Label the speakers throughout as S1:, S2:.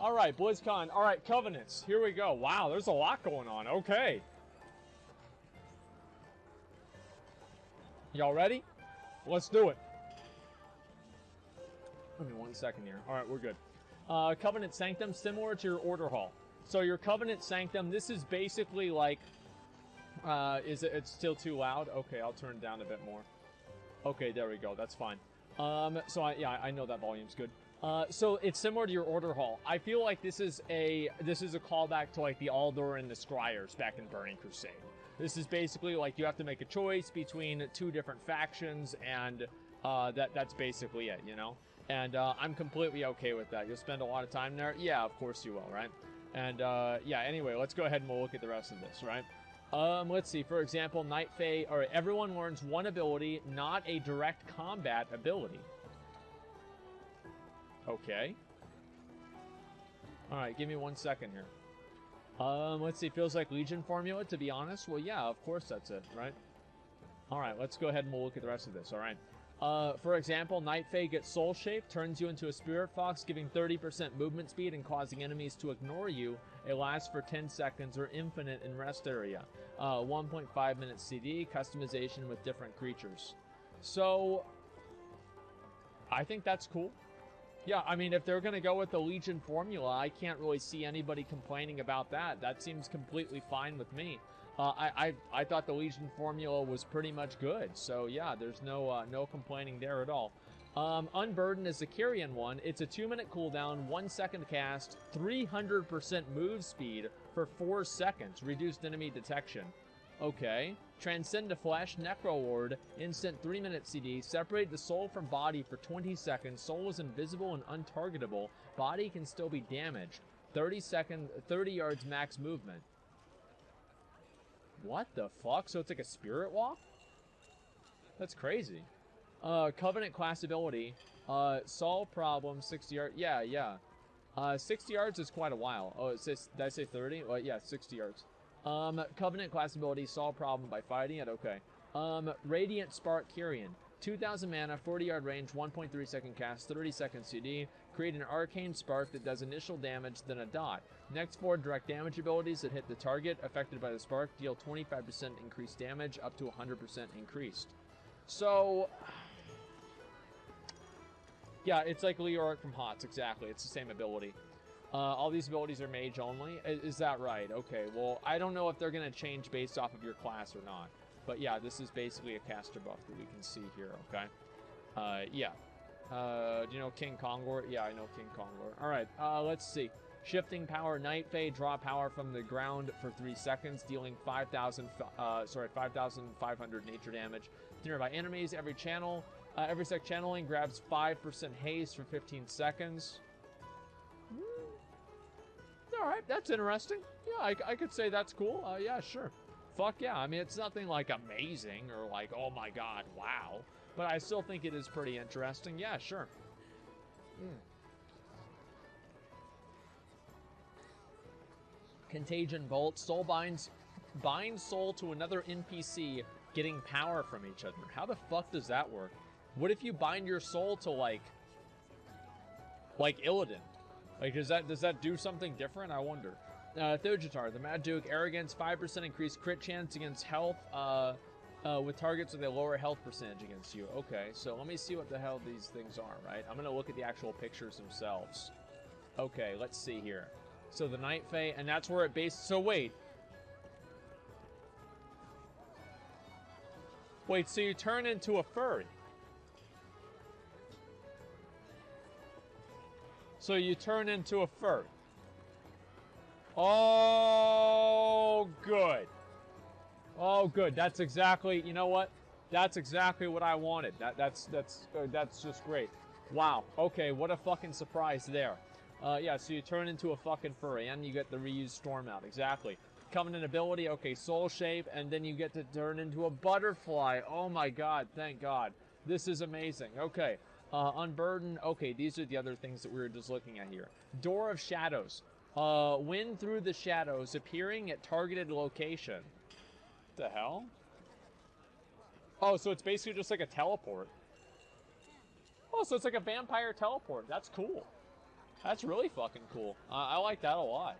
S1: All right, BlizzCon. All right, Covenants. Here we go. Wow, there's a lot going on. Okay. Y'all ready? Let's do it. Give me 1 second here. All right, we're good. Covenant Sanctum, similar to your Order Hall. So your Covenant Sanctum, this is basically like... it's still too loud? Okay, I'll turn it down a bit more. Okay, there we go. That's fine. I know that volume's good. So it's similar to your Order Hall. I feel like this is a callback to like the Aldor and the Scryers back in Burning Crusade. This is basically like you have to make a choice between two different factions, and that's basically it, you know? And I'm completely okay with that. You'll spend a lot of time there? Yeah, of course you will, right? And yeah, anyway, let's go ahead and we'll look at the rest of this, right? Let's see. For example, Night Fae, or everyone learns one ability, not a direct combat ability. Okay. Alright, give me 1 second here. Let's see. Feels like Legion formula, to be honest. Well, yeah, of course that's it, right? Alright, let's go ahead and we'll look at the rest of this, alright? For example, Night Fae gets Soul Shape, turns you into a Spirit Fox, giving 30% movement speed and causing enemies to ignore you. It lasts for 10 seconds or infinite in rest area. 1.5 minutes CD, customization with different creatures. So, I think that's cool. Yeah, I mean, if they're going to go with the Legion formula, I can't really see anybody complaining about that. That seems completely fine with me. I thought the Legion formula was pretty much good. So, yeah, there's no complaining there at all. Unburden is the Kyrian one. It's a 2-minute cooldown, 1 second cast, 300% move speed for 4 seconds. Reduced enemy detection. Okay. Transcend to Flesh, Necro Lord, instant 3-minute CD, separate the soul from body for 20 seconds, soul is invisible and untargetable, body can still be damaged, 30 yards max movement. What the fuck? So it's like a spirit walk? That's crazy. Covenant class ability, solve problem, 60 yards, yeah. 60 yards is quite a while. Oh, it says, did I say 30? Well, yeah, 60 yards. Covenant class ability, solve problem by fighting it, okay. Radiant Spark Kyrian, 2,000 mana, 40 yard range, 1.3 second cast, 30 second CD, create an arcane spark that does initial damage, then a dot. Next 4 direct damage abilities that hit the target affected by the spark deal 25% increased damage, up to 100% increased. So, yeah, it's like Leoric from HOTS, exactly, it's the same ability. All these abilities are mage only. Is that right? Okay, well, I don't know if they're going to change based off of your class or not. But yeah, this is basically a caster buff that we can see here, okay? Yeah. Do you know King Kongor? Yeah, I know King Kongor. Alright, let's see. Shifting power, Night Fae, draw power from the ground for 3 seconds, dealing 5,500 nature damage to nearby enemies. Every sec channeling grabs 5% haste for 15 seconds. Alright, that's interesting. Yeah, I could say that's cool. Yeah, sure. Fuck yeah. I mean, it's nothing like amazing or like, oh my god, wow. But I still think it is pretty interesting. Yeah, sure. Contagion Bolt. Soul binds soul to another NPC, getting power from each other. How the fuck does that work? What if you bind your soul to like Illidan? Like, does that do something different? I wonder. Thojatar, the Mad Duke, arrogance, 5% increased crit chance against health, with targets with a lower health percentage against you. Okay, so let me see what the hell these things are, right? I'm gonna look at the actual pictures themselves. Okay, let's see here. So the Night Fae, and that's where it based. So wait, so you turn into a furry. So you turn into a furry. Oh, good. Oh, good. That's exactly, you know what? That's exactly what I wanted. That's just great. Wow. Okay, what a fucking surprise there. Yeah, so you turn into a fucking furry, and you get the reused storm out. Exactly. Covenant ability, okay, soul shape, and then you get to turn into a butterfly. Oh my god, thank god. This is amazing. Okay. Unburden. Okay, these are the other things that we were just looking at here. Door of Shadows. Wind through the shadows, appearing at targeted location. What the hell? Oh, so it's basically just like a teleport. Oh, so it's like a vampire teleport. That's cool. That's really fucking cool. I like that a lot.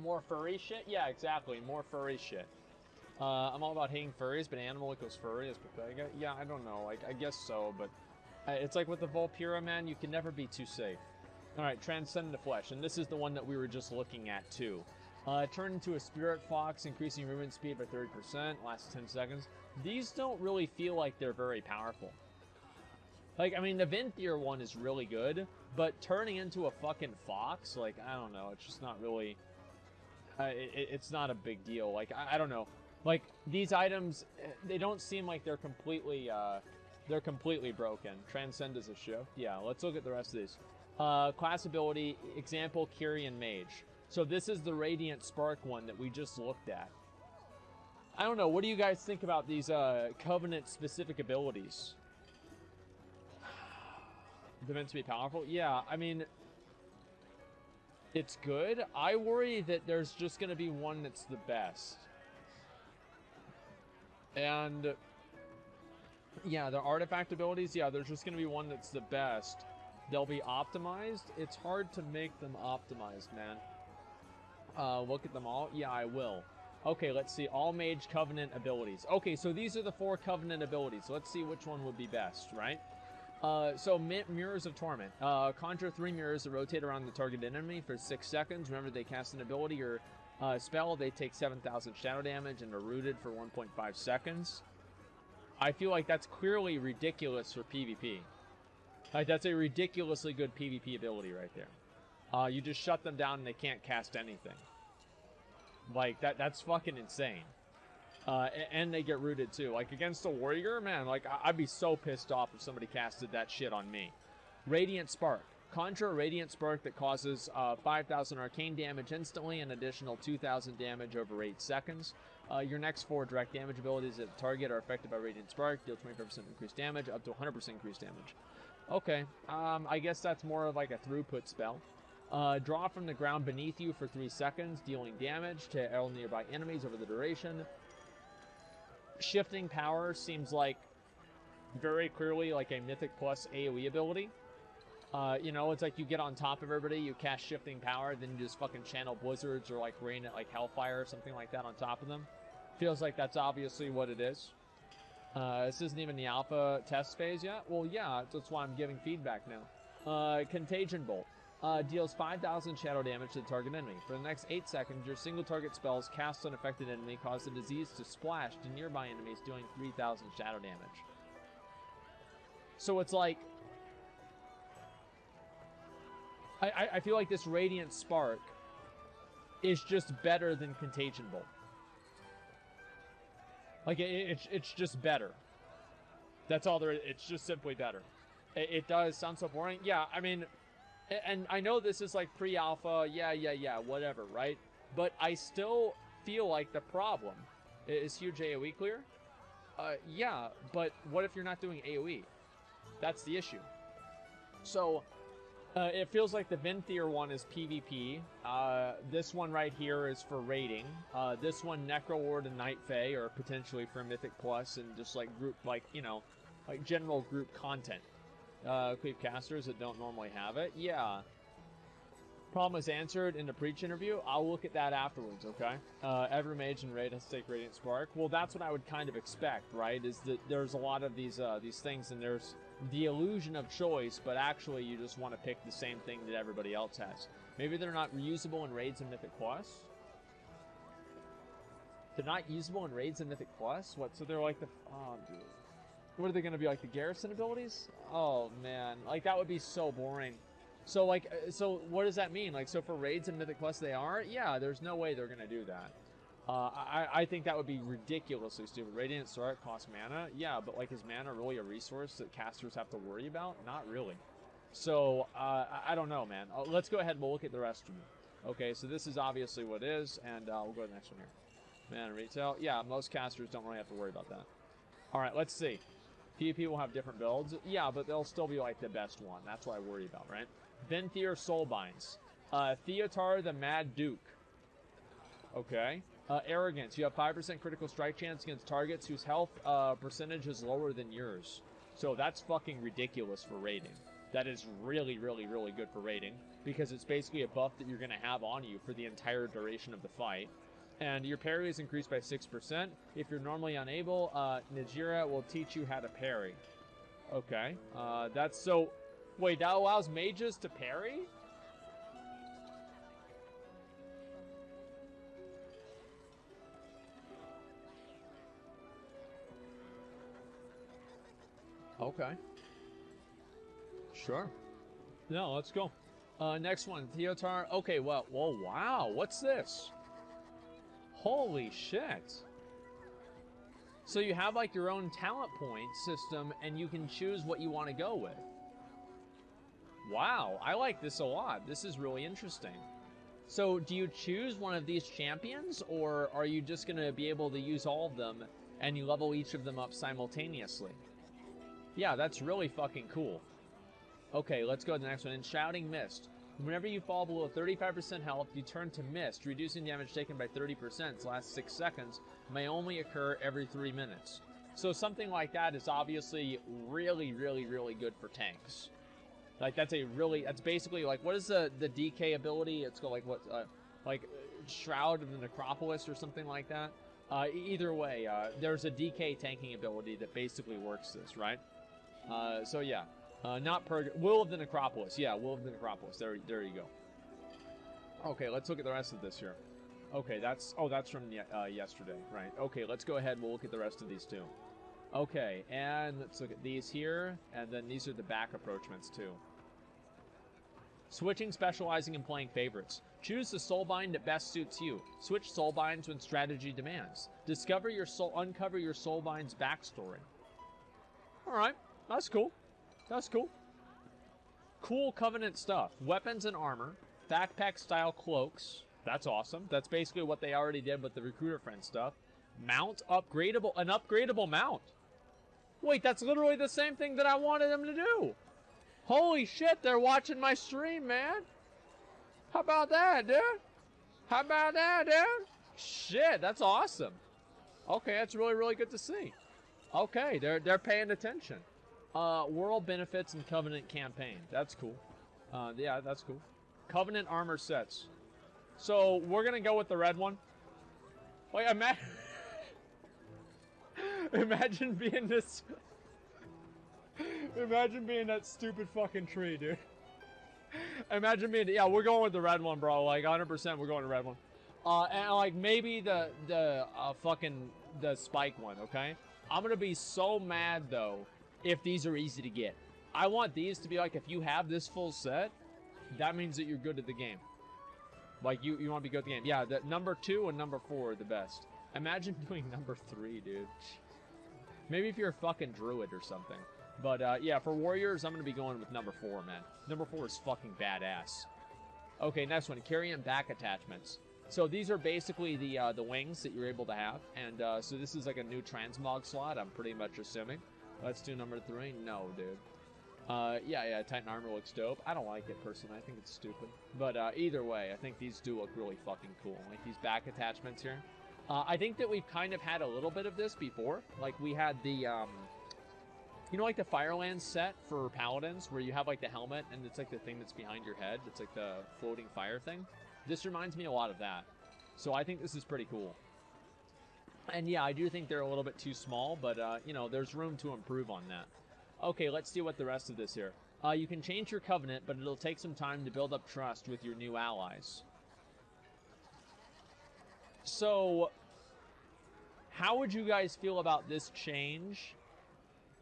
S1: More furry shit? Yeah, exactly. More furry shit. I'm all about hating furries, but animal equals furry is pathetic. Yeah, I don't know. Like, I guess so, but it's like with the Volpira, man, you can never be too safe. Alright, transcend the flesh, and this is the one that we were just looking at, too. Turn into a spirit fox, increasing movement speed by 30%, lasts 10 seconds. These don't really feel like they're very powerful. Like, I mean, the Venthyr one is really good, but turning into a fucking fox, like, I don't know, it's just not really... it's not a big deal. Like, I don't know. Like, these items, they don't seem like they're completely broken. Transcend is a shift. Yeah, let's look at the rest of these. Class ability, example, Kyrian Mage. So this is the Radiant Spark one that we just looked at. I don't know, what do you guys think about these Covenant-specific abilities? They're meant to be powerful? Yeah, I mean... It's good. I worry that there's just going to be one that's the best. And... yeah, the artifact abilities, yeah, there's just going to be one that's the best. They'll be optimized. It's hard to make them optimized, man. Look at them all. Yeah, I will. Okay, let's see. All Mage Covenant abilities. Okay, so these are the 4 Covenant abilities. So let's see which one would be best, right? So Mirrors of Torment. Conjure 3 mirrors that rotate around the target enemy for 6 seconds. Whenever they cast an ability or spell, they take 7,000 shadow damage and are rooted for 1.5 seconds. I feel like that's clearly ridiculous for PvP. Like, that's a ridiculously good PvP ability right there. You just shut them down and they can't cast anything. Like, that's fucking insane. And they get rooted too. Like, against a warrior, man, like, I'd be so pissed off if somebody casted that shit on me. Radiant Spark. Conjure a Radiant Spark that causes 5,000 arcane damage instantly and additional 2,000 damage over 8 seconds. Your next 4 direct damage abilities at the target are affected by Radiant Spark. Deal 25% increased damage, up to 100% increased damage. Okay, I guess that's more of like a throughput spell. Draw from the ground beneath you for 3 seconds, dealing damage to all nearby enemies over the duration. Shifting Power seems like very clearly like a Mythic Plus AoE ability. You know, it's like you get on top of everybody, you cast Shifting Power, then you just fucking channel Blizzards or like rain at like Hellfire or something like that on top of them. Feels like that's obviously what it is. This isn't even the alpha test phase yet. Well, yeah, that's why I'm giving feedback now. Contagion Bolt. Deals 5,000 shadow damage to the target enemy. For the next 8 seconds, your single target spells cast on affected enemy cause the disease to splash to nearby enemies, doing 3,000 shadow damage. So it's like... I feel like this Radiant Spark is just better than Contagion Bolt. Like, it's just better. That's all there is. It's just simply better. It does sound so boring. Yeah, I mean... And I know this is like pre-alpha, yeah, whatever, right? But I still feel like the problem is huge AoE clear. Yeah, but what if you're not doing AoE? That's the issue. So, it feels like the Venthyr one is PvP. This one right here is for raiding. This one, Necrolord and Night Fae, are potentially for Mythic Plus and just like group, like, you know, like general group content. Creep casters that don't normally have it. Yeah. Problem is answered in the Preach interview. I'll look at that afterwards, okay? Every mage and raid has to take Radiant Spark. Well, that's what I would kind of expect, right? Is that there's a lot of these things, and there's the illusion of choice, but actually you just want to pick the same thing that everybody else has. Maybe they're not reusable in raids and Mythic Plus? They're not usable in raids and Mythic Plus? What, so they're like the... Oh, dude. What are they going to be, like the Garrison abilities? Oh, man. Like, that would be so boring. So, like, so what does that mean? Like, so for raids and Mythic Plus they are? Yeah, there's no way they're going to do that. I think that would be ridiculously stupid. Radiant Spark costs mana? Yeah, but, like, is mana really a resource that casters have to worry about? Not really. So, I don't know, man. Let's go ahead and we'll look at the rest of them. Okay, so this is obviously what it is, and we'll go to the next one here. Mana retail? Yeah, most casters don't really have to worry about that. All right, let's see. PvP will have different builds. Yeah, but they'll still be like the best one. That's what I worry about, right? Venthyr Soulbinds. Theotar the Mad Duke. Okay. Arrogance. You have 5% critical strike chance against targets whose health percentage is lower than yours. So that's fucking ridiculous for raiding. that is really, really, really good for raiding, because it's basically a buff that you're going to have on you for the entire duration of the fight. And your parry is increased by 6%. If you're normally unable, Najira will teach you how to parry. Okay, that's so... Wait, that allows mages to parry? Okay. Sure. No, let's go. Next one, Theotar. Okay, well, whoa, wow, what's this? Holy shit. So you have like your own talent point system and you can choose what you want to go with. Wow, I like this a lot. This is really interesting. So do you choose one of these champions, or are you just going to be able to use all of them and you level each of them up simultaneously? Yeah, that's really fucking cool. Okay, let's go to the next one. In Shouting Mist, whenever you fall below 35% health, you turn to mist, reducing damage taken by 30%. Last 6 seconds, may only occur every 3 minutes. So something like that is obviously really, really, really good for tanks. Like, that's basically, like, what is the DK ability? It's called, like, what, like, Shroud of the Necropolis or something like that. Either way, there's a DK tanking ability that basically works this, right? So yeah. Will of the Necropolis. Yeah, Will of the Necropolis. There you go. Okay, let's look at the rest of this here. Okay, that's from yesterday, right? Okay, let's go ahead and we'll look at the rest of these too. Okay, and let's look at these here, and then these are the back approachments too. Switching, specializing, and playing favorites. Choose the soulbind that best suits you. Switch soulbinds when strategy demands. Uncover your soulbind's backstory. Alright, that's cool. That's cool. Cool Covenant stuff. Weapons and armor. Backpack-style cloaks. That's awesome. That's basically what they already did with the Recruiter Friend stuff. Mount, an upgradable mount. Wait, that's literally the same thing that I wanted them to do. Holy shit, they're watching my stream, man. How about that, dude? How about that, dude? Shit, that's awesome. Okay, that's really, really good to see. Okay, they're paying attention. World benefits and Covenant campaign. That's cool. Yeah, that's cool. Covenant armor sets. So we're gonna go with the red one. Like, imagine being this. Imagine being that stupid fucking tree, dude. Imagine being. Yeah, we're going with the red one, bro. Like 100%, we're going to the red one. And like maybe the spike one. Okay. I'm gonna be so mad though if these are easy to get. I want these to be like, if you have this full set, that means that you're good at the game. Like, you want to be good at the game. Yeah, the number 2 and number 4 are the best. Imagine doing number 3, dude. Maybe if you're a fucking druid or something. But, yeah, for warriors, I'm going to be going with number 4, man. Number 4 is fucking badass. Okay, next one. Carry and back attachments. So these are basically the wings that you're able to have. And, so this is like a new transmog slot, I'm pretty much assuming. Let's do number 3. No, dude. Yeah, Titan armor looks dope. I don't like it personally. I think it's stupid. But either way, I think these do look really fucking cool. Like these back attachments here. I think that we've kind of had a little bit of this before. Like we had the, you know, like the Firelands set for Paladins, where you have like the helmet and it's like the thing that's behind your head. It's like the floating fire thing. This reminds me a lot of that. So I think this is pretty cool. And yeah, I do think they're a little bit too small, but, you know, there's room to improve on that. Okay, let's deal with the rest of this here. You can change your covenant, but it'll take some time to build up trust with your new allies. So, how would you guys feel about this change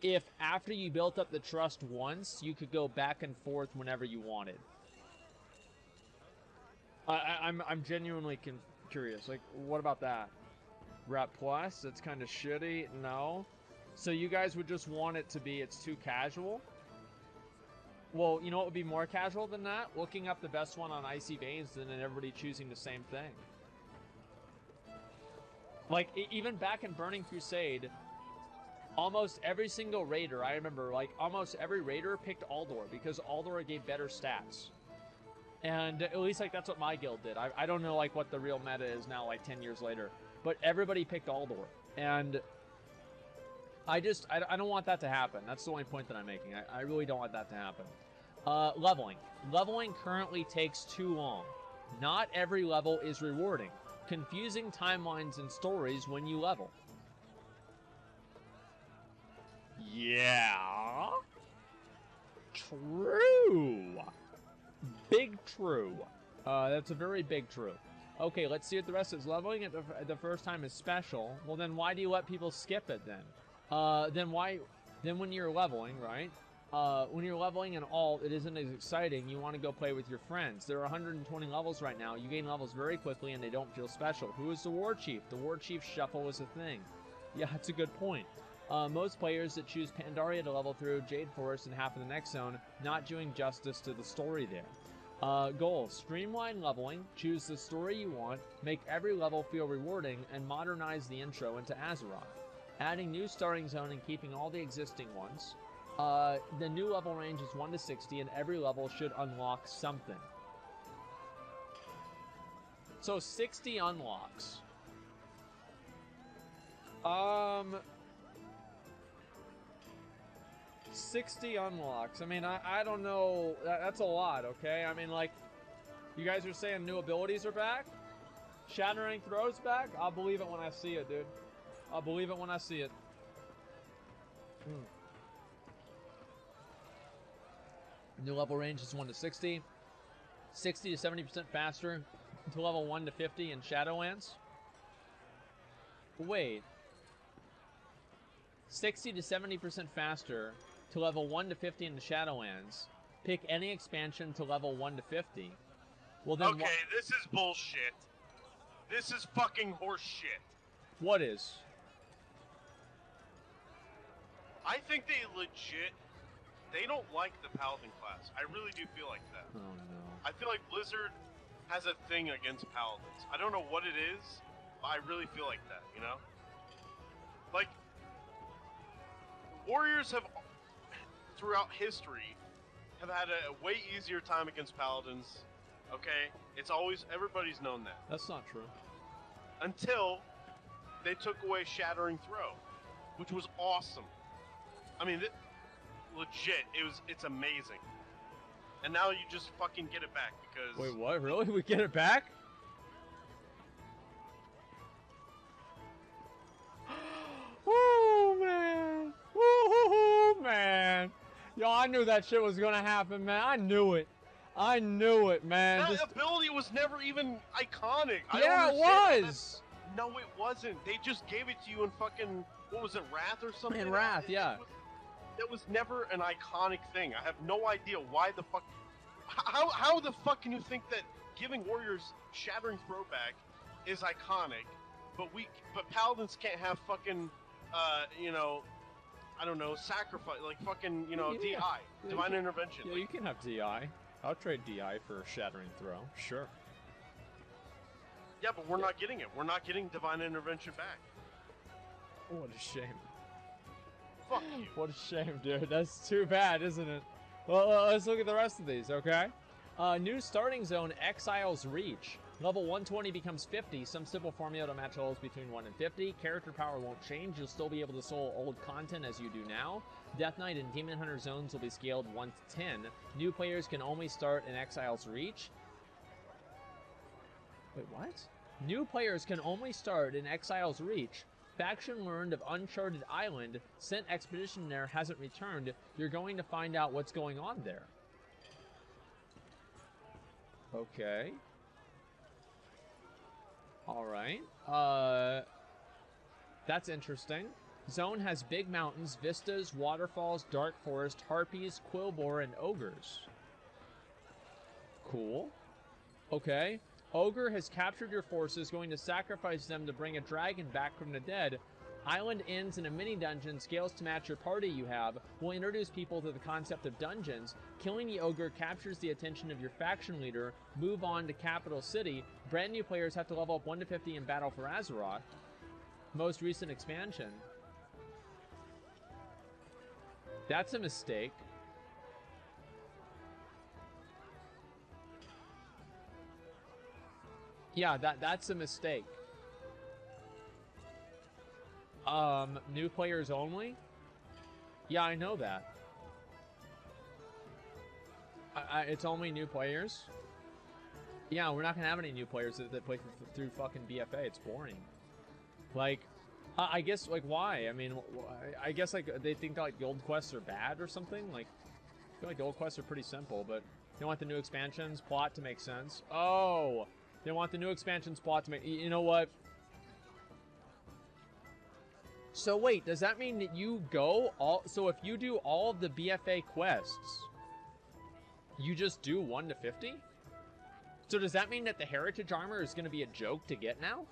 S1: if after you built up the trust once, you could go back and forth whenever you wanted? I'm genuinely curious. Like, what about that? Rep Plus, it's kind of shitty. No. So you guys would just want it to be, it's too casual? Well, you know what would be more casual than that? Looking up the best one on Icy Veins and then everybody choosing the same thing. Like, even back in Burning Crusade, almost every single raider, I remember, like, almost every raider picked Aldor because Aldor gave better stats. And at least, like, that's what my guild did. I don't know, like, what the real meta is now, like, 10 years later. But everybody picked Aldor. And I don't want that to happen. That's the only point that I'm making. I really don't want that to happen. Leveling. Leveling currently takes too long. Not every level is rewarding. Confusing timelines and stories when you level. Yeah. True. Big true. That's a very big true. Okay, let's see what the rest is. Leveling at the first time is special. Well, then why do you let people skip it then? Then when you're leveling, right? When you're leveling an alt, it isn't as exciting. You want to go play with your friends. There are 120 levels right now. You gain levels very quickly and they don't feel special. Who is the War Chief? The War Chief shuffle is a thing. Yeah, that's a good point. Most players that choose Pandaria to level through Jade Forest and half of the next zone, not doing justice to the story there. Goals. Streamline leveling, choose the story you want, make every level feel rewarding, and modernize the intro into Azeroth. Adding new starting zone and keeping all the existing ones. The new level range is 1 to 60, and every level should unlock something. So 60 unlocks. 60 unlocks. I mean, I don't know. That's a lot, okay? I mean, like, you guys are saying new abilities are back? Shattering Throws back? I'll believe it when I see it, dude. I'll believe it when I see it. New level range is 1 to 60. 60 to 70% faster to level 1 to 50 in Shadowlands. Wait. 60 to 70% faster to level 1 to 50 in the Shadowlands. Pick any expansion to level 1 to 50. Well then
S2: okay, this is bullshit. This is fucking horse shit.
S1: What is?
S2: I think they don't like the Paladin class. I really do feel like that.
S1: Oh no.
S2: I feel like Blizzard has a thing against Paladins. I don't know what it is, but I really feel like that, you know? Like, Warriors have, throughout history, have had a way easier time against Paladins, okay? It's always, everybody's known that.
S1: That's not true.
S2: Until they took away Shattering Throw, which was awesome. I mean, legit, it's amazing. And now you just fucking get it back because...
S1: Wait, what? Really? We get it back? Woo, man. Woo, man. Yo, I knew that shit was gonna happen, man. I knew it. I knew it, man.
S2: That ability was never even iconic.
S1: Yeah, it was.
S2: No, it wasn't. They just gave it to you in fucking... What was it, Wrath or something?
S1: In Wrath, yeah.
S2: It was never an iconic thing. I have no idea why the fuck... How the fuck can you think that giving Warriors Shattering Throwback is iconic, but Paladins can't have fucking, you know, I don't know, sacrifice, like fucking, you know,
S1: yeah.
S2: DI, Divine Intervention.
S1: Yeah,
S2: like,
S1: you can have DI. I'll trade DI for Shattering Throw. Sure.
S2: Yeah, but we're not getting it. We're not getting Divine Intervention back.
S1: What a shame.
S2: Fuck you.
S1: What a shame, dude. That's too bad, isn't it? Well, let's look at the rest of these, okay? New starting zone, Exile's Reach. Level 120 becomes 50. Some simple formula to match levels between 1 and 50. Character power won't change. You'll still be able to soul old content as you do now. Death Knight and Demon Hunter zones will be scaled 1 to 10. New players can only start in Exile's Reach. Wait, what? New players can only start in Exile's Reach. Faction learned of Uncharted Island. Sent expedition there, hasn't returned. You're going to find out what's going on there. Okay. Alright. That's interesting. Zone has big mountains, vistas, waterfalls, dark forest, harpies, quillboar, and ogres. Cool. Okay. Ogre has captured your forces, going to sacrifice them to bring a dragon back from the dead. Island ends in a mini-dungeon, scales to match your party you have. Will introduce people to the concept of dungeons. Killing the ogre captures the attention of your faction leader. Move on to Capital City. Brand new players have to level up 1 to 50 in Battle for Azeroth. Most recent expansion. That's a mistake. Yeah, that's a mistake. New players only? Yeah, I know that. It's only new players. Yeah, we're not gonna have any new players that play through fucking BFA. It's boring. Like, I guess, like, why? I mean, I guess, like, they think that, like, the old quests are bad or something. Like, I feel like the old quests are pretty simple, but they want the new expansions plot to make sense. Oh, they want the new expansions plot to make... You know what? So wait, does that mean that you go all... So if you do all of the BFA quests, you just do 1 to 50? So does that mean that the heritage armor is going to be a joke to get now?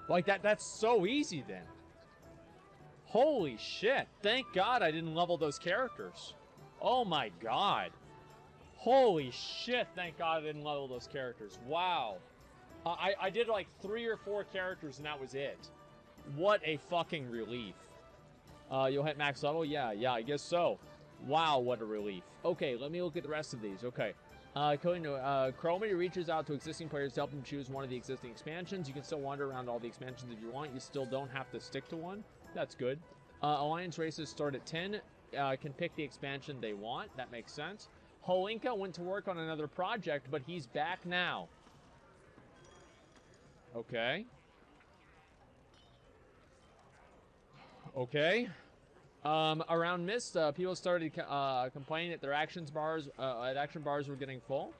S1: Like, that's so easy then. Holy shit. Thank God I didn't level those characters. Oh my God. Holy shit, thank God I didn't level those characters. Wow. I did like 3 or 4 characters and that was it. What a fucking relief. You'll hit max level? Yeah, I guess so. Wow, what a relief. Okay, let me look at the rest of these. Okay. Chromie reaches out to existing players to help them choose one of the existing expansions. You can still wander around all the expansions if you want. You still don't have to stick to one. That's good. Alliance races start at 10. Can pick the expansion they want. That makes sense. Holinka went to work on another project, but he's back now. Okay. Okay. Around Mist, people started complaining that their action bars were getting full.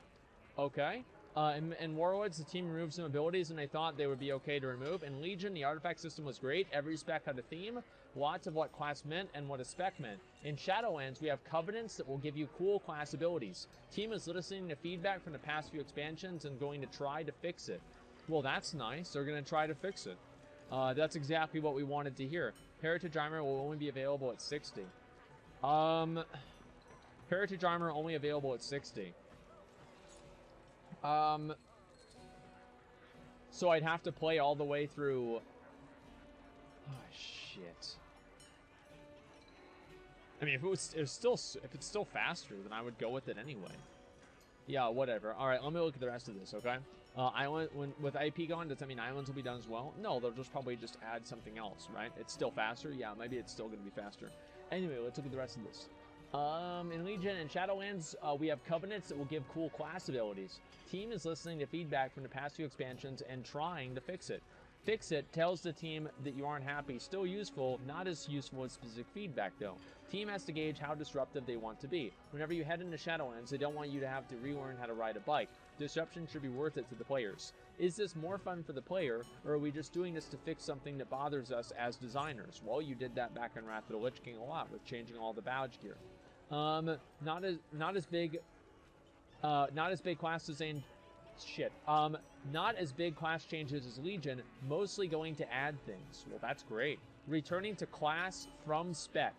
S1: Okay. In Warwoods, the team removed some abilities and they thought they would be okay to remove. In Legion, the artifact system was great. Every spec had a theme, lots of what class meant and what a spec meant. In Shadowlands, we have covenants that will give you cool class abilities. Team is listening to feedback from the past few expansions and going to try to fix it. Well, that's nice. They're going to try to fix it. That's exactly what we wanted to hear. Heritage armor will only be available at 60. Heritage armor only available at 60. So I'd have to play all the way through... Oh, shit. I mean, if it's still faster, then I would go with it anyway. Yeah, whatever. All right, let me look at the rest of this, okay? With IP gone, does that mean islands will be done as well? No, they'll just probably just add something else, right? It's still faster? Yeah, maybe it's still going to be faster. Anyway, let's look at the rest of this. In Legion and Shadowlands, we have covenants that will give cool class abilities. Team is listening to feedback from the past few expansions and trying to fix it. Fix it tells the team that you aren't happy. Still useful, not as useful as specific feedback though. Team has to gauge how disruptive they want to be. Whenever you head into Shadowlands, they don't want you to have to relearn how to ride a bike. Disruption should be worth it to the players. Is this more fun for the player, or are we just doing this to fix something that bothers us as designers? Well, you did that back in Wrath of the Lich King a lot with changing all the badge gear. Not as big class design. Shit. Not as big class changes as Legion, mostly going to add things. Well, that's great. Returning to class from spec.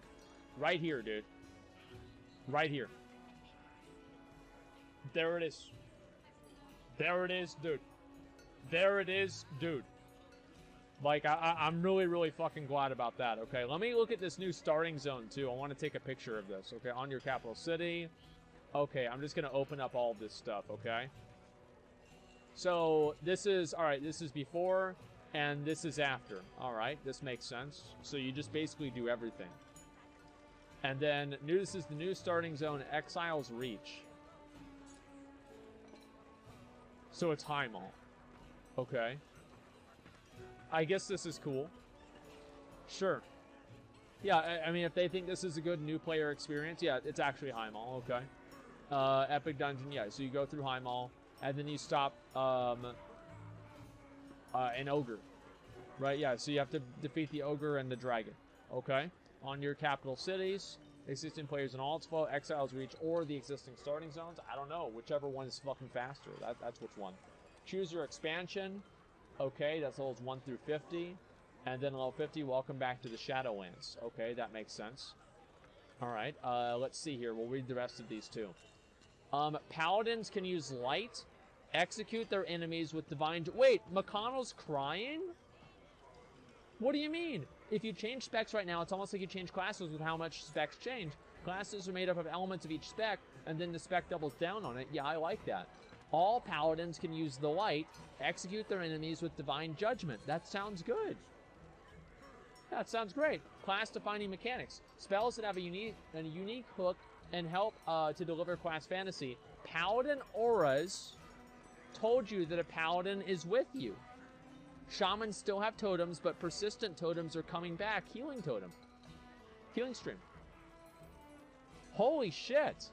S1: Right here, dude. Right here. There it is. There it is, dude. There it is, dude. Like, I'm really, really fucking glad about that, okay? Let me look at this new starting zone, too. I want to take a picture of this, okay? On your capital city. Okay, I'm just going to open up all this stuff, okay? So, this is, alright, this is before, and this is after. Alright, this makes sense. So, you just basically do everything. And then, this is the new starting zone, Exile's Reach. So, it's Heimal. Okay. I guess this is cool. Sure. Yeah, I mean, if they think this is a good new player experience, yeah, it's actually Heimal, okay. Epic Dungeon, yeah, so you go through Heimal, and then you stop, an ogre. Right, yeah, so you have to defeat the ogre and the dragon, okay. On your capital cities, existing players in all its flow, Exile's Reach, or the existing starting zones, I don't know, whichever one is fucking faster, that's which one. Choose your expansion. Okay, that's levels 1 through 50. And then level 50, welcome back to the Shadowlands. Okay, that makes sense. Alright, let's see here. We'll read the rest of these too. Paladins can use light, execute their enemies with divine... Wait, McConnell's crying? What do you mean? If you change specs right now, it's almost like you change classes with how much specs change. Classes are made up of elements of each spec, and then the spec doubles down on it. Yeah, I like that. All paladins can use the light, execute their enemies with divine judgment. That sounds good. That sounds great. Class-defining mechanics. Spells that have a unique hook and help to deliver class fantasy. Paladin auras told you that a paladin is with you. Shamans still have totems, but persistent totems are coming back. Healing totem. Healing stream. Holy shit.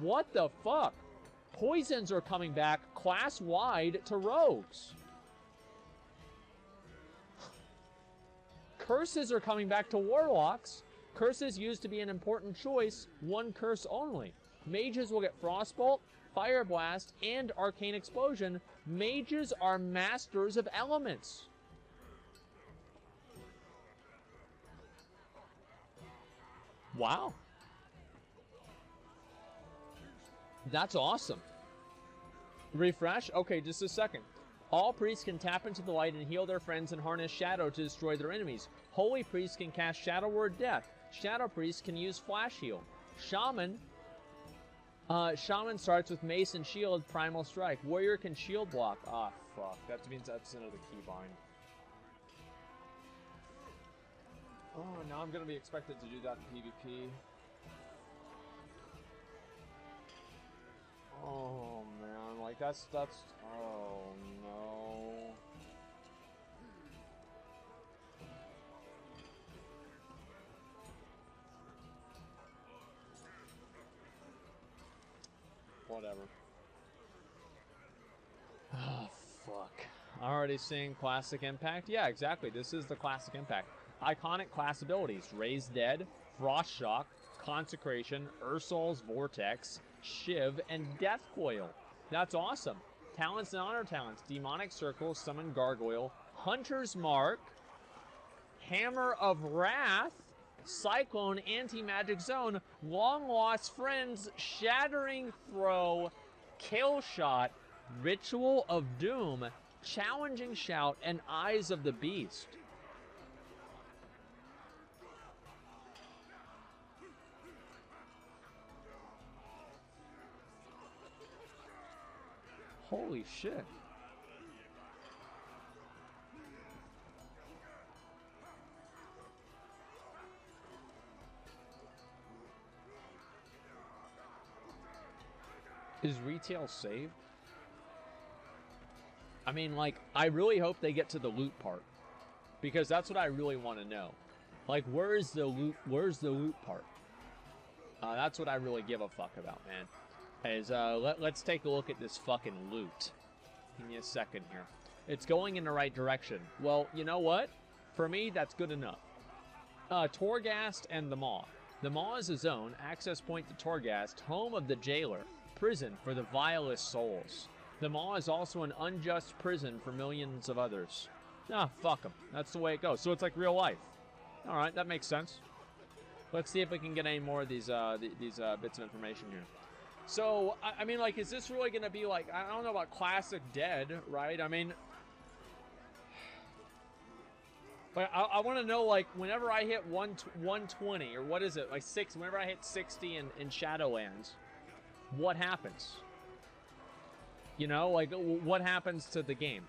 S1: What the fuck? Poisons are coming back class-wide to rogues. Curses are coming back to warlocks. Curses used to be an important choice, one curse only. Mages will get Frostbolt, Fire Blast, and Arcane Explosion. Mages are masters of elements. Wow. That's awesome. Refresh? Okay, just a second. All priests can tap into the light and heal their friends and harness shadow to destroy their enemies. Holy priests can cast Shadow Word Death. Shadow priests can use Flash Heal. Shaman starts with Mace and Shield, Primal Strike. Warrior can Shield Block. Ah, fuck. That means that's another keybind. Oh, now I'm gonna be expected to do that in PvP. Oh man, like that's oh no. Whatever. Oh fuck. Already seeing classic impact? Yeah, exactly. This is the classic impact. Iconic class abilities: Raise Dead, Frost Shock, Consecration, Ursol's Vortex, Shiv, and Death Coil. That's awesome. Talents and honor talents: Demonic Circle, Summon Gargoyle, Hunter's Mark, Hammer of Wrath, Cyclone, Anti-Magic Zone, Long Lost Friends, Shattering Throw, Kill Shot, Ritual of Doom, Challenging Shout, and Eyes of the Beast. Holy shit. Is retail saved? I mean, like, I really hope they get to the loot part, because that's what I really want to know. Like, where's the loot part? That's what I really give a fuck about, man. Is let's take a look at this fucking loot. Give me a second here. It's going in the right direction. Well, you know what? For me, that's good enough. Torghast and the Maw. The Maw is a zone, access point to Torghast, home of the jailer, prison for the vilest souls. The Maw is also an unjust prison for millions of others. Ah, fuck them. That's the way it goes. So it's like real life. All right, that makes sense. Let's see if we can get any more of these bits of information here. So, I mean, like, is this really going to be, like, I don't know about Classic Dead, right? I mean, but I want to know, like, whenever I hit 120, or what is it, like, whenever I hit 60 in Shadowlands, what happens? You know, like, what happens to the game?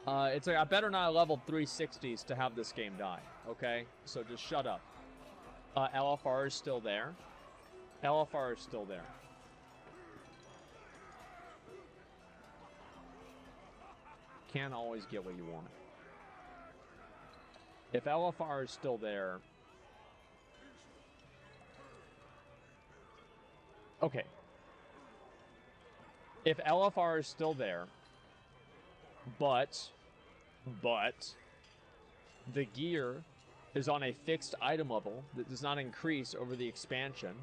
S1: It's like, I better not have leveled 360s to have this game die, okay? So just shut up. LFR is still there. LFR is still there. Can't always get what you want. If LFR is still there... Okay. If LFR is still there, but the gear is on a fixed item level that does not increase over the expansion,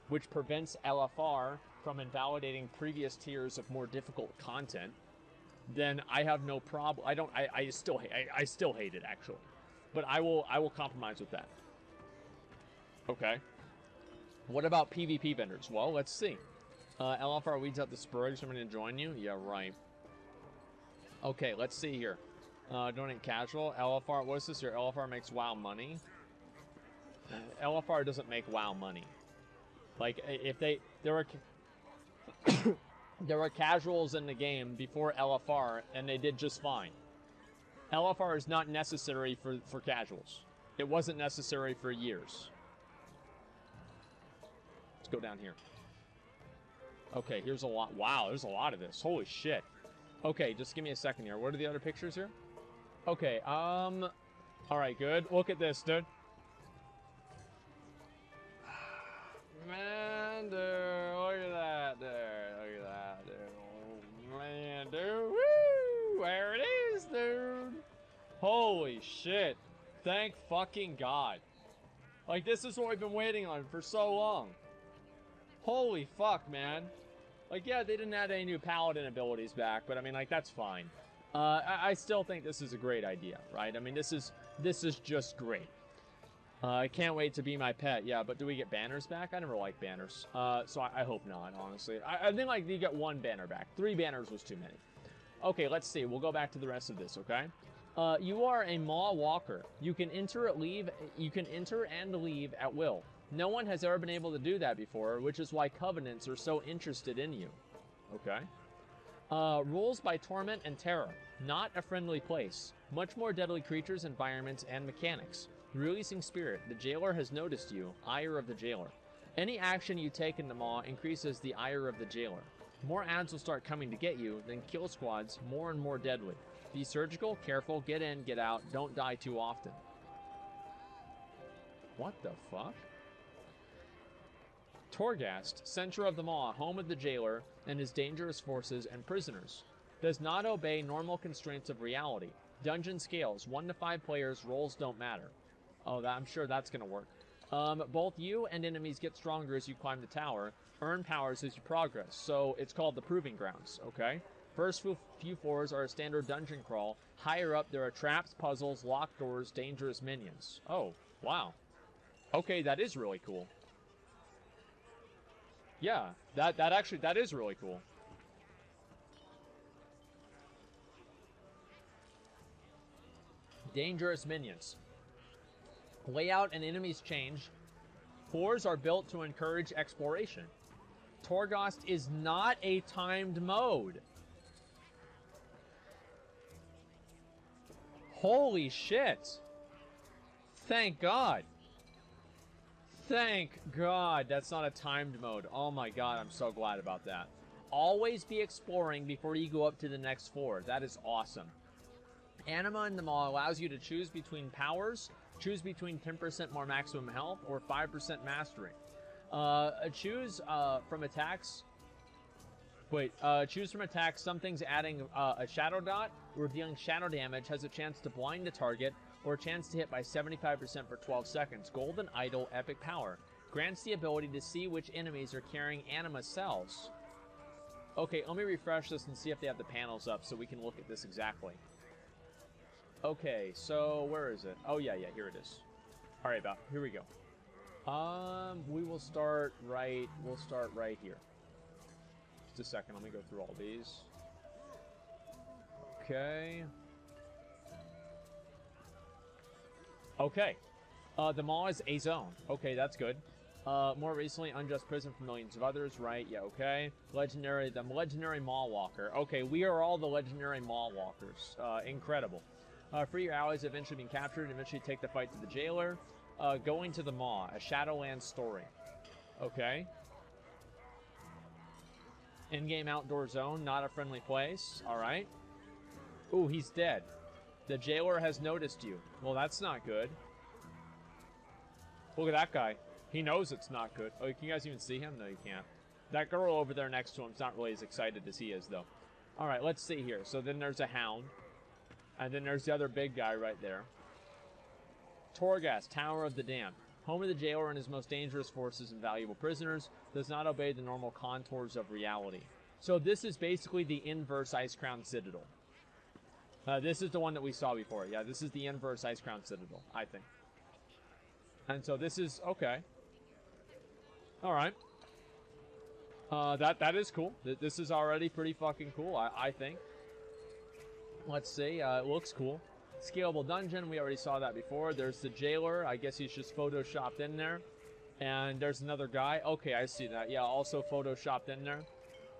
S1: which prevents LFR from invalidating previous tiers of more difficult content, then I have no problem. I still hate it, actually. But I will compromise with that. Okay. What about PvP vendors? Well, let's see. LFR weeds out the Spurgs. I'm going to join you. Yeah, right. Okay, let's see here. Donate casual. LFR, what is this here? LFR makes WoW money. LFR doesn't make WoW money. Like, if there were casuals in the game before LFR, and they did just fine. LFR is not necessary for casuals. It wasn't necessary for years. Let's go down here. Okay, here's a lot. Wow, there's a lot of this. Holy shit. Okay, just give me a second here. What are the other pictures here? Okay, all right, good. Look at this, dude. Man, dude, look at that, dude. Look at that, dude. Oh, man, dude. Woo! There it is, dude. Holy shit. Thank fucking God. Like, this is what we've been waiting on for so long. Holy fuck, man. Like, yeah, they didn't add any new paladin abilities back, but I mean, like, that's fine. I still think this is a great idea, right? I mean, this is just great. I can't wait to be my pet. Yeah, but do we get banners back? I never liked banners. So I hope not, honestly. I think, like, you get 1 banner back. 3 banners was too many. Okay, let's see. We'll go back to the rest of this, okay? You are a Maw Walker. You can enter and leave at will. No one has ever been able to do that before, which is why Covenants are so interested in you. Okay. Rules by Torment and Terror. Not a friendly place. Much more deadly creatures, environments, and mechanics. Releasing Spirit. The Jailer has noticed you. Ire of the Jailer. Any action you take in the Maw increases the ire of the Jailer. More ads will start coming to get you, then kill squads more and more deadly. Be surgical, careful, get in, get out, don't die too often. What the fuck? Torghast, center of the Maw, home of the Jailer and his dangerous forces and prisoners. Does not obey normal constraints of reality. Dungeon scales, 1 to 5 players, rolls don't matter. Oh, I'm sure that's going to work. Both you and enemies get stronger as you climb the tower. Earn powers as you progress. So it's called the Proving Grounds, okay? First few floors are a standard dungeon crawl. Higher up, there are traps, puzzles, locked doors, dangerous minions. Oh, wow. Okay, that is really cool. Yeah, that is really cool. Dangerous minions. Layout and enemies change. Floors are built to encourage exploration. Torghast is not a timed mode. Holy shit. Thank God. Thank God that's not a timed mode. Oh my God, I'm so glad about that. Always be exploring before you go up to the next floor. That is awesome. Anima in the Maw allows you to choose between powers, choose between 10% more maximum health, or 5% mastery. Choose from attacks. Wait, choose from attacks. Some things adding a shadow dot or dealing shadow damage has a chance to blind a target or a chance to hit by 75% for 12 seconds. Golden Idol Epic Power grants the ability to see which enemies are carrying anima cells. Okay, let me refresh this and see if they have the panels up so we can look at this exactly. Okay, so where is it? Oh yeah, here it is. All right, here we go. We'll start right here. Just a second, let me go through all these. Okay. Okay. The Maw is a zone. Okay, that's good. More recently, Unjust Prison for millions of others, right? Yeah, okay. The Legendary Maw Walker. Okay, we are all the Legendary Maw Walkers. Incredible. Free your allies eventually being captured and eventually take the fight to the Jailer. Going to the Maw, a Shadowlands story. Okay. In-game outdoor zone, not a friendly place. Alright. Ooh, he's dead. The Jailer has noticed you. Well, that's not good. Look at that guy. He knows it's not good. Oh, can you guys even see him? No, you can't. That girl over there next to him's not really as excited as he is, though. Alright, let's see here. So then there's a Hound. And then there's the other big guy right there. Torghast, Tower of the Damned. Home of the Jailer and his most dangerous forces and valuable prisoners. Does not obey the normal contours of reality. So this is basically the inverse Icecrown Citadel. This is the one that we saw before. Yeah, this is the inverse Icecrown Citadel, I think. And so this is... okay. Alright. That is cool. This is already pretty fucking cool, I think. Let's see. It looks cool. Scalable dungeon. We already saw that before. There's the Jailer. I guess he's just photoshopped in there. And there's another guy. Okay, I see that. Yeah, also photoshopped in there.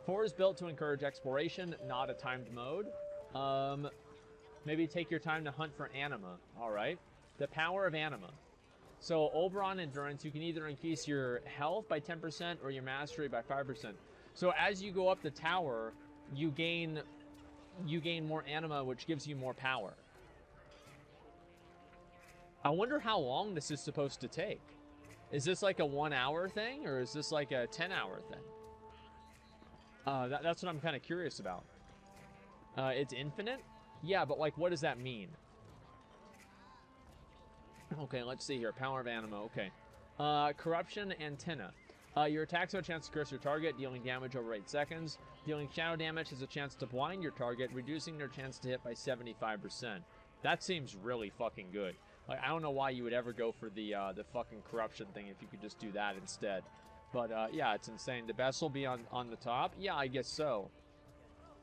S1: 4 is built to encourage exploration, not a timed mode. Maybe take your time to hunt for anima. All right. The power of anima. So Oberon Endurance, you can either increase your health by 10% or your mastery by 5%. So as you go up the tower, you gain more anima, which gives you more power. I wonder how long this is supposed to take. Is this like a 1 hour thing, or is this like a 10-hour thing? That's what I'm kind of curious about. It's infinite? Yeah, but like, what does that mean? Okay, let's see here. Power of anima. Okay. Corruption Antenna. Your attacks have a chance to curse your target, dealing damage over 8 seconds. Dealing shadow damage has a chance to blind your target, reducing their chance to hit by 75%. That seems really fucking good. Like, I don't know why you would ever go for the fucking corruption thing if you could just do that instead. But, yeah, it's insane. The best will be on the top? Yeah, I guess so.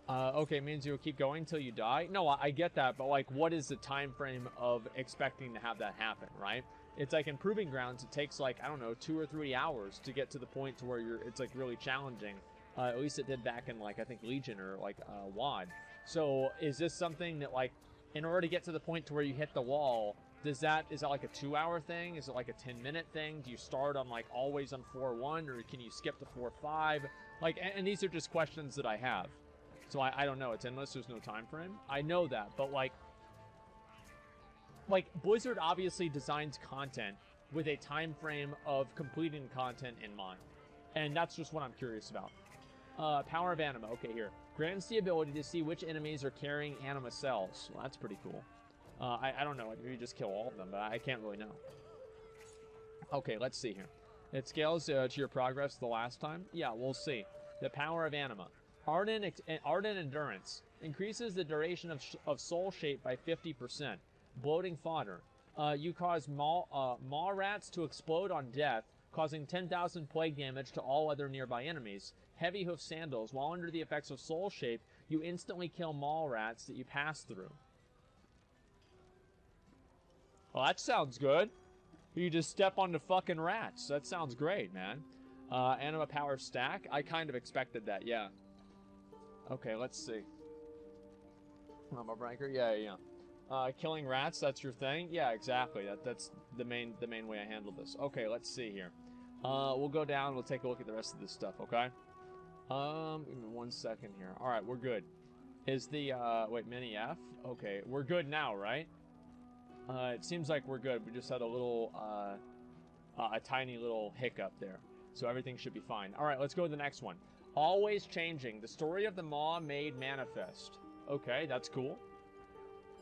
S1: Okay, means you'll keep going until you die? No, I get that, but, like, what is the time frame of expecting to have that happen, right? It's like in Proving Grounds, it takes, like, I don't know, 2 or 3 hours to get to the point to where it's, like, really challenging. At least it did back in, like, I think Legion or, like, WoD. So, is this something that, like, in order to get to the point to where you hit the wall, is that like a 2-hour thing? Is it like a 10-minute thing? Do you start on, like, always on 4-1, or can you skip to 4-5? Like, and these are just questions that I have. So I don't know. It's endless. There's no time frame. I know that, but like Blizzard obviously designs content with a time frame of completing content in mind, and that's just what I'm curious about. Power of anima. Okay, here grants the ability to see which enemies are carrying anima cells. Well, that's pretty cool. I don't know. Maybe just kill all of them, but I can't really know. Okay, let's see here. It scales to your progress the last time. Yeah, we'll see. The power of anima. Ardent Endurance. Increases the duration of soul shape by 50%. Bloating Fodder. You cause maw rats to explode on death, causing 10,000 plague damage to all other nearby enemies. Heavy Hoof Sandals. While under the effects of soul shape, you instantly kill maw rats that you pass through. Well, that sounds good. You just step on the fucking rats. That sounds great, man. Anima Power Stack. I kind of expected that, yeah. Okay, let's see. Armor breaker, yeah. Killing rats, that's your thing? Yeah, exactly. That's the main way I handle this. Okay, let's see here. We'll go down, we'll take a look at the rest of this stuff, okay? Give me 1 second here. Alright, we're good. Is the, wait, mini F? Okay, we're good now, right? It seems like we're good. We just had a little, a tiny little hiccup there. So everything should be fine. Alright, let's go to the next one. Always changing. The story of the Maw made manifest. Okay, that's cool.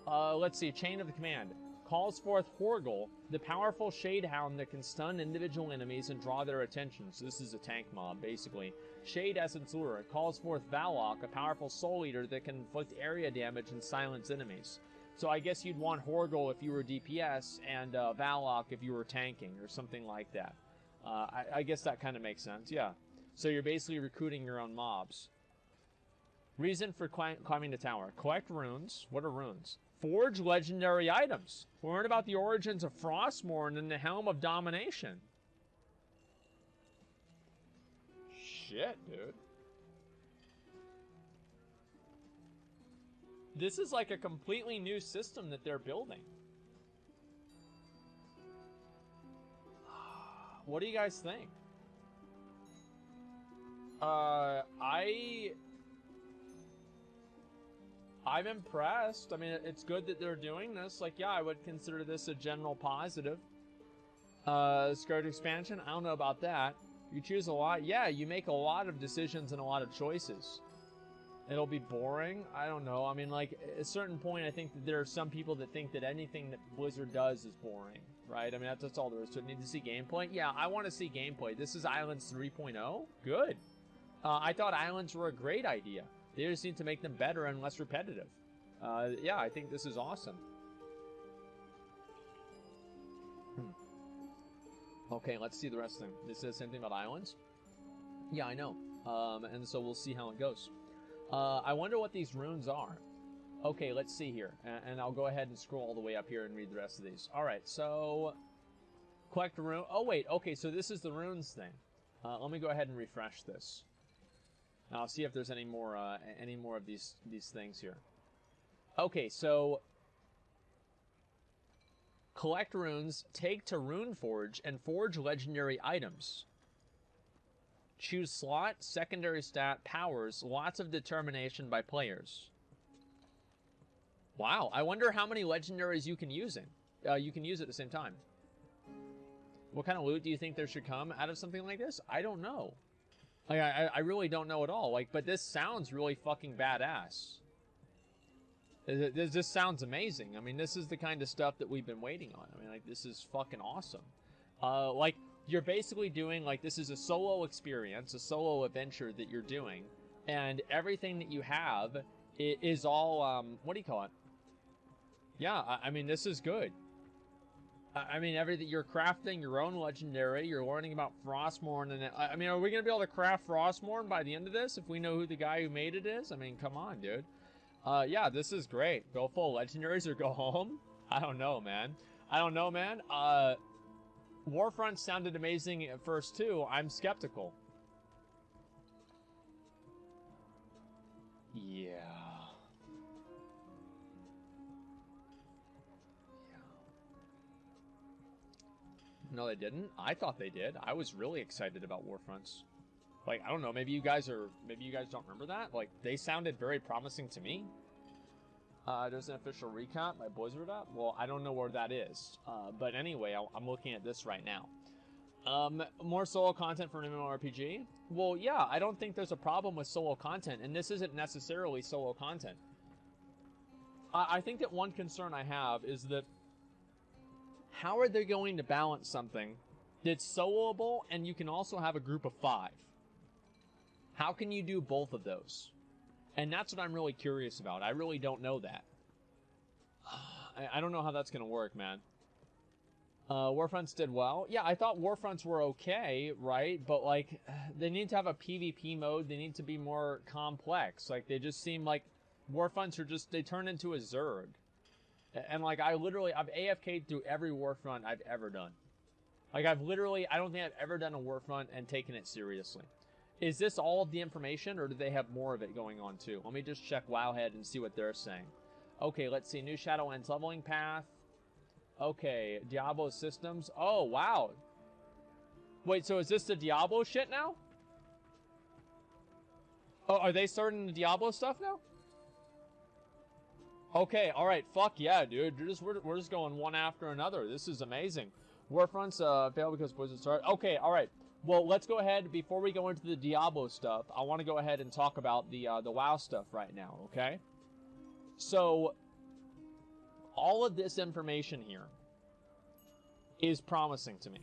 S1: Let's see. Chain of the Command. Calls forth Horgel, the powerful Shade Hound that can stun individual enemies and draw their attention. So this is a tank mob, basically. Shade Essence Lure. It calls forth Valok, a powerful Soul Eater that can inflict area damage and silence enemies. So I guess you'd want Horgel if you were DPS, and Valok if you were tanking, or something like that. I guess that kind of makes sense, yeah. So you're basically recruiting your own mobs. Reason for climbing the tower. Collect runes. What are runes? Forge legendary items. Learn about the origins of Frostmourne and the Helm of Domination. Shit, dude. This is like a completely new system that they're building. What do you guys think? I'm impressed. I mean, it's good that they're doing this. Like, yeah, I would consider this a general positive. Skirt expansion? I don't know about that. You choose a lot. Yeah, you make a lot of decisions and a lot of choices. It'll be boring. I don't know. I mean, like, at a certain point, I think that there are some people that think that anything that Blizzard does is boring, right? I mean, that's all there is to it. Need to see gameplay? Yeah, I want to see gameplay. This is Islands 3.0? Good. I thought Islands were a great idea. They just need to make them better and less repetitive. Yeah, I think this is awesome. Okay, let's see the rest of them. This says the same thing about Islands? Yeah, I know. And so we'll see how it goes. I wonder what these runes are. Okay, let's see here. And I'll go ahead and scroll all the way up here and read the rest of these. Alright, so... Collect a rune. Oh, wait. Okay, so this is the runes thing. Let me go ahead and refresh this. I'll see if there's any more of these things here. Okay, so collect runes, take to Runeforge, and forge legendary items. Choose slot, secondary stat, powers, lots of determination by players. Wow, I wonder how many legendaries you can use at the same time. What kind of loot do you think there should come out of something like this? I don't know. Like, I really don't know at all. Like, but this sounds really fucking badass. This sounds amazing. I mean, this is the kind of stuff that we've been waiting on. I mean, like, this is fucking awesome. Like, you're basically doing, like, this is a solo experience, a solo adventure that you're doing, and everything that you have is all, what do you call it? Yeah, I mean, this is good. I mean, everything, you're crafting your own legendary, you're learning about Frostmourne, and I mean, are we going to be able to craft Frostmourne by the end of this if we know who the guy who made it is? I mean, come on, dude. Yeah, this is great. Go full legendaries or go home? I don't know, man. I don't know, man. Warfront sounded amazing at first, too. I'm skeptical. Yeah. No, they didn't. I thought they did. I was really excited about Warfronts. Like, I don't know, maybe you guys don't remember that? Like, they sounded very promising to me. There's an official recap by Blizzard up. Well, I don't know where that is. But anyway, I'm looking at this right now. More solo content for an MMORPG? Well, yeah, I don't think there's a problem with solo content, and this isn't necessarily solo content. I think that one concern I have is that how are they going to balance something that's soloable and you can also have a group of 5? How can you do both of those? And that's what I'm really curious about. I really don't know that. I don't know how that's going to work, man. Warfronts did well. Yeah, I thought Warfronts were okay, right? But, like, they need to have a PvP mode. They need to be more complex. Like, they just seem like Warfronts are just, they turn into a Zerg. And, like, I've AFK'd through every Warfront I've ever done. Like, I don't think I've ever done a Warfront and taken it seriously. Is this all of the information, or do they have more of it going on, too? Let me just check Wowhead and see what they're saying. Okay, let's see. New Shadowlands leveling path. Okay, Diablo systems. Oh, wow. Wait, so is this the Diablo shit now? Oh, are they starting the Diablo stuff now? Okay, alright, fuck yeah, dude. We're just going one after another. This is amazing. Warfronts failed because Blizzard started. Okay, alright. Well, let's go ahead, before we go into the Diablo stuff, I want to go ahead and talk about the WoW stuff right now, okay? So, all of this information here is promising to me.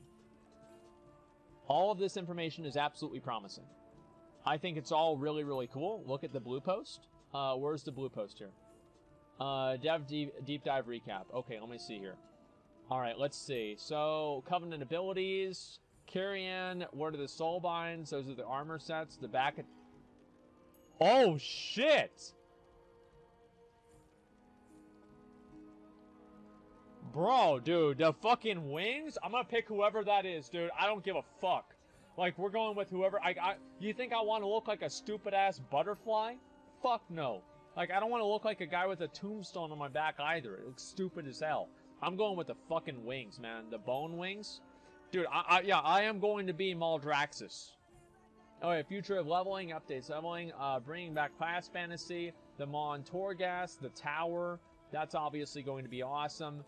S1: All of this information is absolutely promising. I think it's all really, really cool. Look at the blue post. Where's the blue post here? Dev deep dive recap. Okay, let me see here. Alright, let's see. So, Covenant abilities. Carrion. What are the soul binds? Those are the armor sets. The back. Oh, shit! Bro, dude, the fucking wings? I'm gonna pick whoever that is, dude. I don't give a fuck. Like, we're going with whoever. You think I want to look like a stupid-ass butterfly? Fuck no. Like, I don't want to look like a guy with a tombstone on my back either. It looks stupid as hell. I'm going with the fucking wings, man. The bone wings. Dude, yeah, I am going to be Maldraxxus. Okay, future of leveling, updates leveling, bringing back class fantasy, the Mon Torghast, the tower. That's obviously going to be awesome.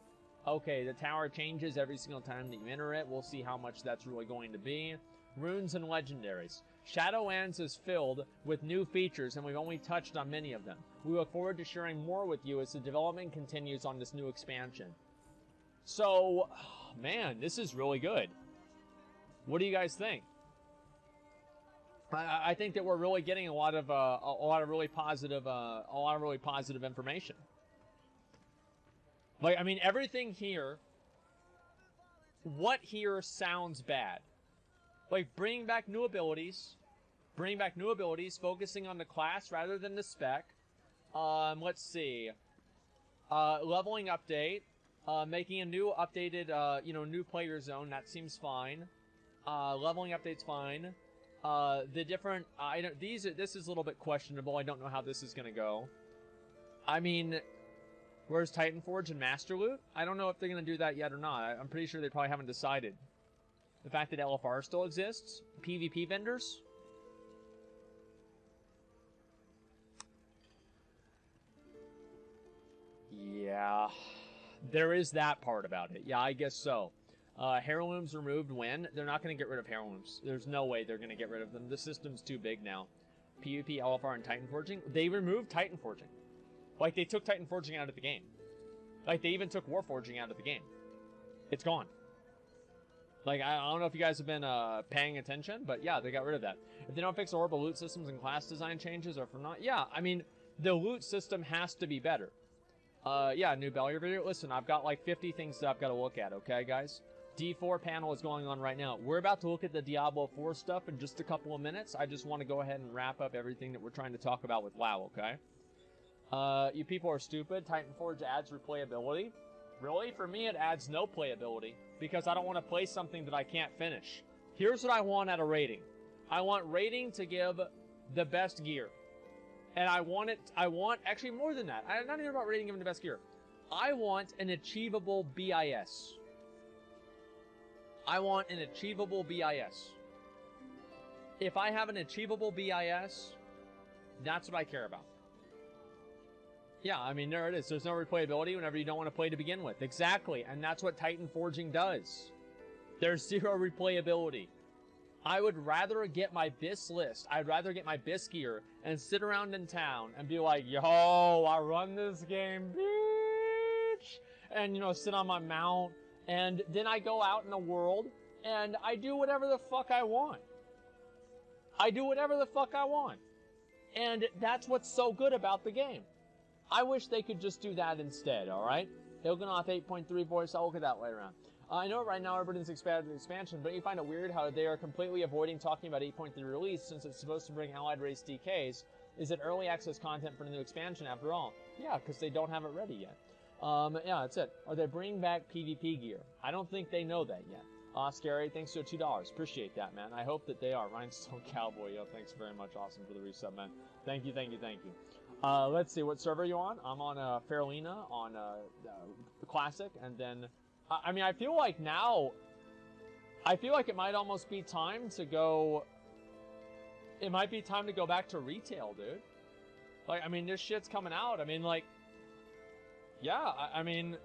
S1: Okay, the tower changes every single time that you enter it. We'll see how much that's really going to be. Runes and legendaries. Shadowlands is filled with new features, and we've only touched on many of them. We look forward to sharing more with you as the development continues on this new expansion. So, man, this is really good. What do you guys think? I think that we're really getting a lot of really positive information. Like, I mean, everything here. What here sounds bad? Like, bringing back new abilities, focusing on the class rather than the spec. Let's see. Leveling update. Making a new updated, new player zone. That seems fine. Leveling update's fine. The different, this is a little bit questionable. I don't know how this is gonna go. I mean, Where's Titanforge and Master Loot? I don't know if they're going to do that yet or not. I'm pretty sure they probably haven't decided. The fact that LFR still exists? PvP vendors? Yeah. There is that part about it. Yeah, I guess so. Heirlooms removed when? They're not going to get rid of heirlooms. There's no way they're going to get rid of them. The system's too big now. PvP, LFR, and Titan Forging. They removed Titan Forging. Like, they took Titan Forging out of the game. Like, they even took Warforging out of the game. It's gone. Like, I don't know if you guys have been paying attention, but yeah, they got rid of that. If they don't fix horrible loot systems and class design changes, or for not, yeah, I mean, the loot system has to be better. Yeah, new Bellier video. Listen, I've got like 50 things that I've got to look at, okay, guys? D4 panel is going on right now. We're about to look at the Diablo 4 stuff in just a couple of minutes. I just want to go ahead and wrap up everything that we're trying to talk about with WoW, okay? You people are stupid. Titanforge adds replayability. Really? For me, it adds no playability because I don't want to play something that I can't finish. Here's what I want out of rating. I want rating to give the best gear. And I want actually more than that. I'm not even about rating giving the best gear. I want an achievable BIS. I want an achievable BIS. If I have an achievable BIS, that's what I care about. Yeah, I mean, there it is. There's no replayability whenever you don't want to play to begin with. Exactly, and that's what Titan Forging does. There's zero replayability. I would rather get my BIS list. I'd rather get my BIS gear and sit around in town and be like, yo, I run this game, bitch. And, you know, sit on my mount. And then I go out in the world and I do whatever the fuck I want. I do whatever the fuck I want. And that's what's so good about the game. I wish they could just do that instead, alright? Ilganoth 8.3 voice, I'll look at that way around. I know right now everybody's expanded the expansion, but you find it weird how they are completely avoiding talking about 8.3 release since it's supposed to bring allied race DKs. Is it early access content for the new expansion after all? Yeah, because they don't have it ready yet. Yeah, that's it. Are they bringing back PvP gear? I don't think they know that yet. Scary, thanks for $2. Appreciate that, man. I hope that they are. Rhinestone Cowboy, yo, thanks very much. Awesome for the resub, man. Thank you, thank you, thank you. Let's see, what server are you on? I'm on Fairlina, on the Classic, and then... I mean, I feel like now... I feel like it might almost be time to go... It might be time to go back to retail, dude. Like, I mean, this shit's coming out. I mean, like... Yeah, I mean...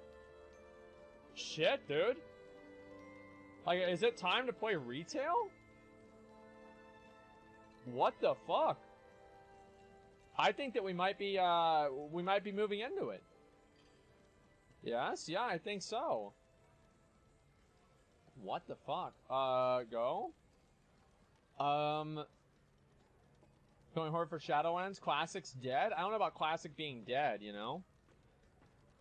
S1: Shit, dude. Like, is it time to play retail? What the fuck? I think that we might be moving into it. Yes, yeah, I think so. What the fuck? Go? Going hard for Shadowlands? Classic's dead? I don't know about Classic being dead, you know?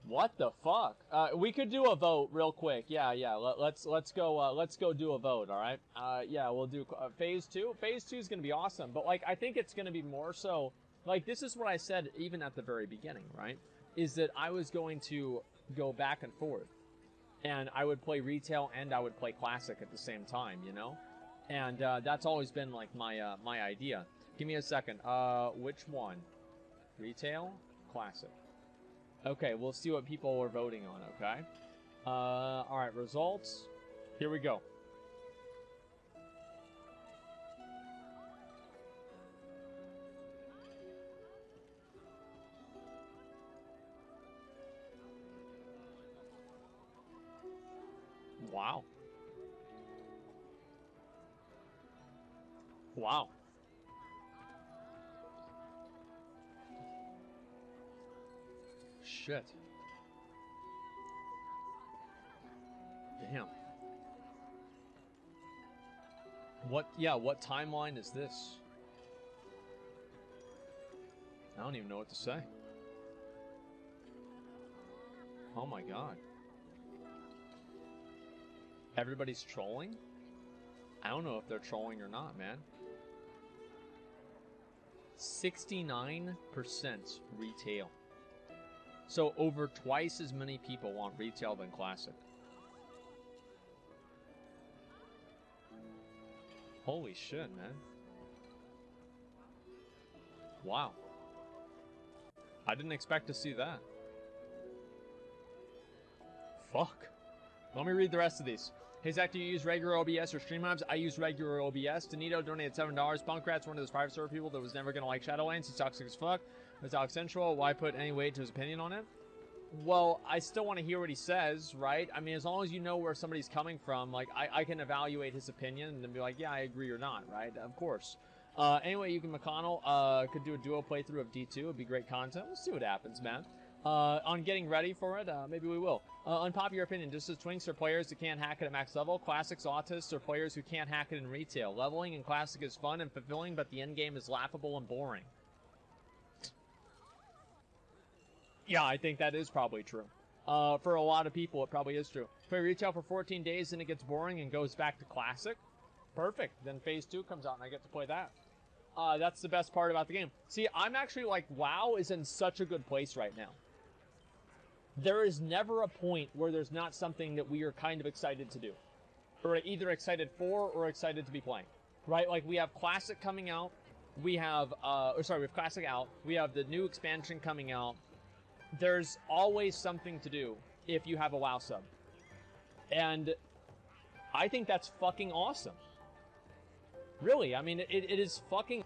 S1: What the fuck? We could do a vote real quick. Yeah, let's go do a vote, alright? Yeah, we'll do phase 2. Phase 2 is gonna be awesome, but like, I think it's gonna be more so, like, this is what I said even at the very beginning, right? Is that I was going to go back and forth. And I would play retail and I would play classic at the same time, you know? And that's always been like my my idea. Give me a second. Which one? Retail? Classic. Okay, we'll see what people are voting on, okay? Alright, results. Here we go. Wow. Wow. Shit. Damn. What timeline is this? I don't even know what to say. Oh my god. Everybody's trolling? I don't know if they're trolling or not, man. 69% retail. So over twice as many people want retail than classic. Holy shit, man. Wow. I didn't expect to see that. fuck? Let me read the rest of these. Hey Zach, do you use regular OBS or Streamlabs? I use regular OBS. Danito donated $7. Bunkrat's one of those 5-star people that was never gonna like Shadowlands. He's toxic as fuck. It's Alex Central. Why put any weight to his opinion on it? Well, I still want to hear what he says, right? I mean, as long as you know where somebody's coming from, like, I can evaluate his opinion and then be like, yeah, I agree or not, right? Of course. Anyway, you can McConnell could do a duo playthrough of D2. It'd be great content. We'll see what happens, man. On getting ready for it, maybe we will. Unpopular opinion, just as Twinks are players that can't hack it at max level, Classics autists are players who can't hack it in retail. Leveling in Classic is fun and fulfilling, but the endgame is laughable and boring. Yeah, I think that is probably true. For a lot of people, it probably is true. Play retail for 14 days and it gets boring and goes back to Classic. Perfect. Then Phase 2 comes out and I get to play that. That's the best part about the game. See, I'm actually like, WoW is in such a good place right now. There is never a point where there's not something that we are kind of excited to do. Or either excited for or excited to be playing. Right? Like, we have Classic coming out. We have, we have Classic out. We have the new expansion coming out. There's always something to do if you have a WoW sub. And I think that's fucking awesome. Really, I mean, it is fucking